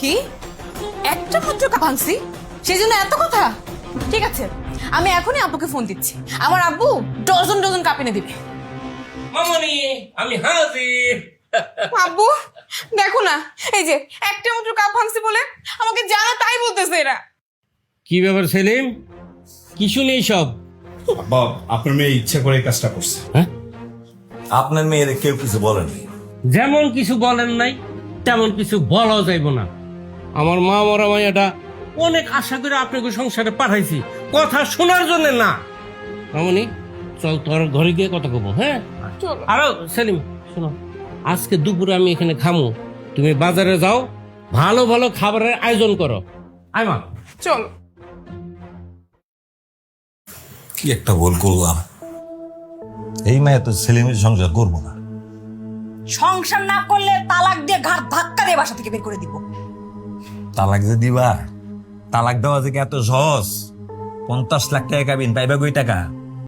কি একটা মাত্র কাপ ভাঙছি সেই জন্য এত কথা? ঠিক আছে, আমি এখনই আব্বুকে ফোন দিচ্ছি। আমার আব্বু ডজন ডজন কাপ এনে দিবে। মামনি আমি হাজির। আব্বু দেখো না, এই যে একটা মাত্র কাপ ভাঙছি বলে আমাকে জানা তাই বলতেছে এরা। কি ব্যাপার সেলিম, কি শুনি সব? আব্বা, আপনার মেয়ে ইচ্ছা করে এই কাজটা করছে। হ্যাঁ, আপনার মেয়ের কেউ কিছু বলেনি? যেমন কিছু বলেন নাই তেমন কিছু বলাও যাইব না। আমার মা মরা মাইয়াটা অনেক আশা করে আপনাকে সংসারে পাঠাইছি কথা শোনার জন্য না। মামনি চল তোর ঘরে গিয়ে কথা কব। হ্যাঁ চলো। আরো সেলিম শোনো, আজকে দুপুরে আমি এখানে খামু, তুমি বাজারে যাও, ভালো ভালো খাবারের আয়োজন করো। আয় মা। চলো। কি একটা ভুল করলাম, এই মেয়ে তো সেলিমের সংসার করবো না। সংসার না করলে তালাক দিয়ে ঘাট ধাক্কা দিয়ে বাসা থেকে বের করে দিব। তালাক যে দিবা, তালাক দেওয়া যে কি এত সহজ? 50 লাখ টাকা কাবিন পাইবা কই টাকা?